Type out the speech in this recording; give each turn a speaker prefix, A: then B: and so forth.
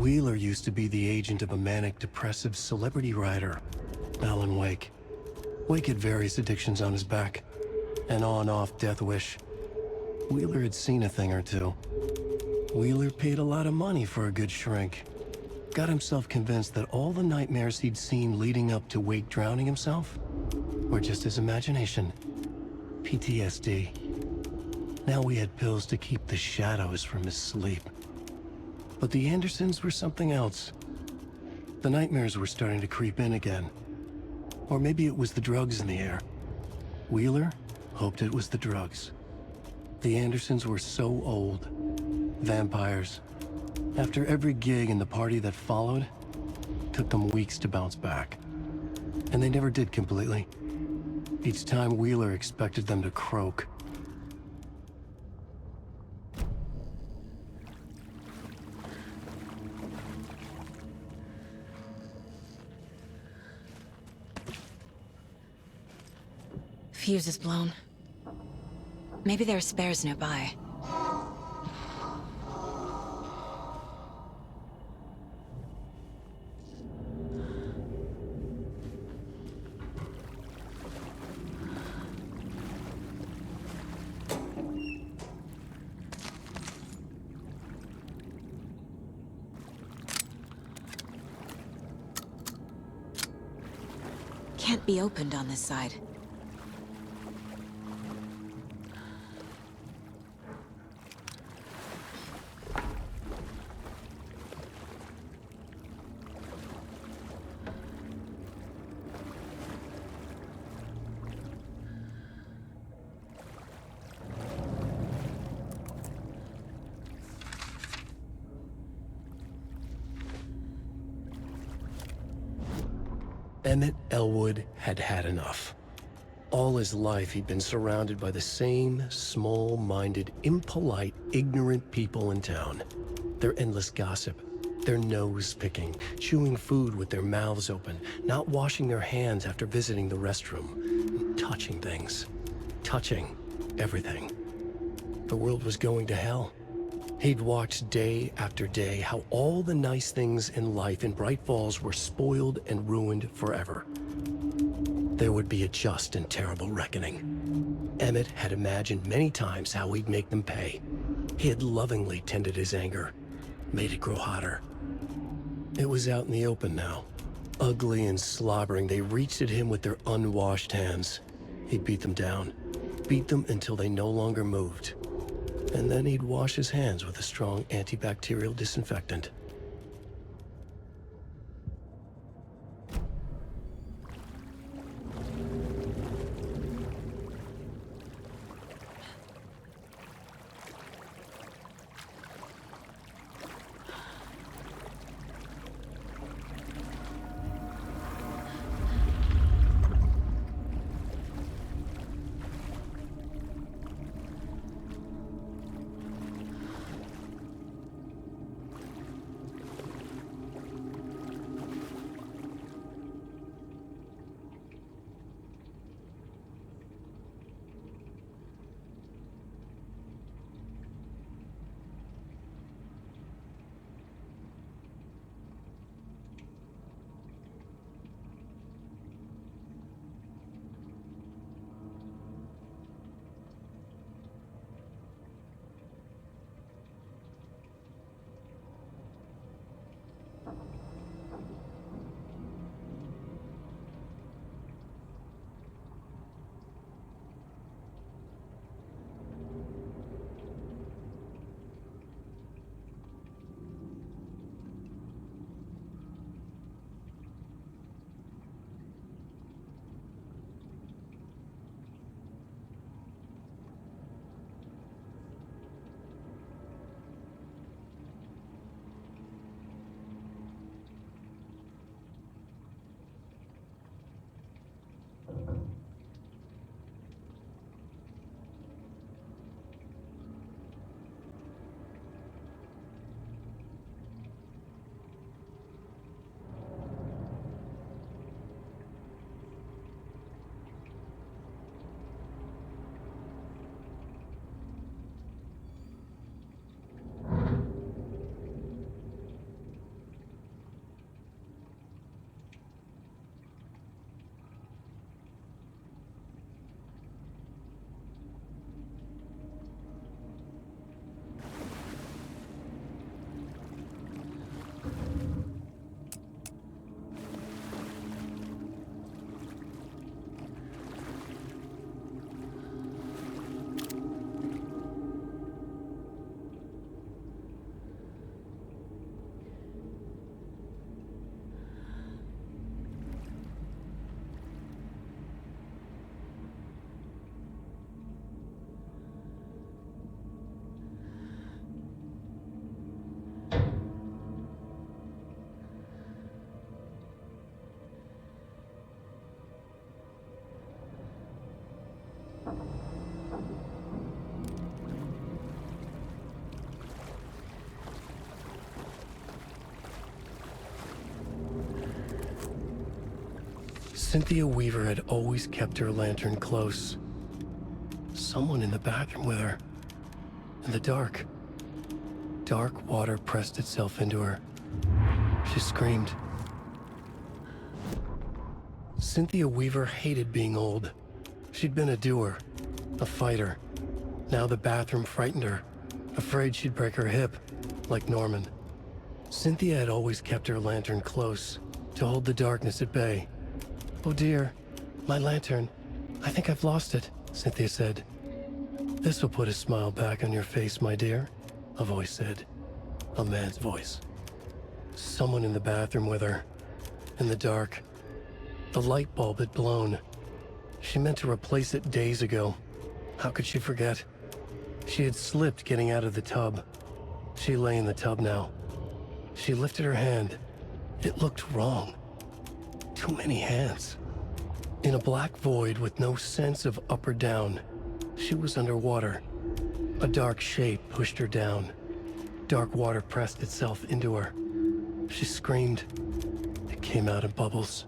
A: Wheeler used to be the agent of a manic-depressive celebrity writer, Alan Wake. Wake had various addictions on his back, an on-off death wish. Wheeler had seen a thing or two. Wheeler paid a lot of money for a good shrink. Got himself convinced that all the nightmares he'd seen leading up to Wake drowning himself were just his imagination. PTSD. Now we had pills to keep the shadows from his sleep. But the Andersons were something else. The nightmares were starting to creep in again. Or maybe it was the drugs in the air. Wheeler hoped it was the drugs. The Andersons were so old. Vampires. After every gig and the party that followed, took them weeks to bounce back. And they never did completely. Each time Wheeler expected them to croak.
B: Fuse is blown. Maybe there are spares nearby. Can't be opened on this side.
A: Emmett Elwood had had enough. All his life he'd been surrounded by the same small-minded, impolite, ignorant people in town. Their endless gossip, their nose-picking, chewing food with their mouths open, not washing their hands after visiting the restroom, and touching things. Touching everything. The world was going to hell. He'd watched day after day how all the nice things in life in Bright Falls were spoiled and ruined forever. There would be a just and terrible reckoning. Emmett had imagined many times how he'd make them pay. He had lovingly tended his anger, made it grow hotter. It was out in the open now. Ugly and slobbering, they reached at him with their unwashed hands. He'd beat them down, beat them until they no longer moved. And then he'd wash his hands with a strong antibacterial disinfectant. Cynthia Weaver had always kept her lantern close. Someone in the bathroom with her. In the dark. Dark water pressed itself into her. She screamed. Cynthia Weaver hated being old. She'd been a doer, a fighter. Now the bathroom frightened her, afraid she'd break her hip, like Norman. Cynthia had always kept her lantern close, to hold the darkness at bay. "Oh dear, my lantern. I think I've lost it," Cynthia said. "This will put a smile back on your face, my dear," a voice said. A man's voice. Someone in the bathroom with her. In the dark. The light bulb had blown. She meant to replace it days ago. How could she forget? She had slipped getting out of the tub. She lay in the tub now. She lifted her hand. It looked wrong. Too many hands. In a black void with no sense of up or down, she was underwater. A dark shape pushed her down. Dark water pressed itself into her. She screamed. It came out in bubbles.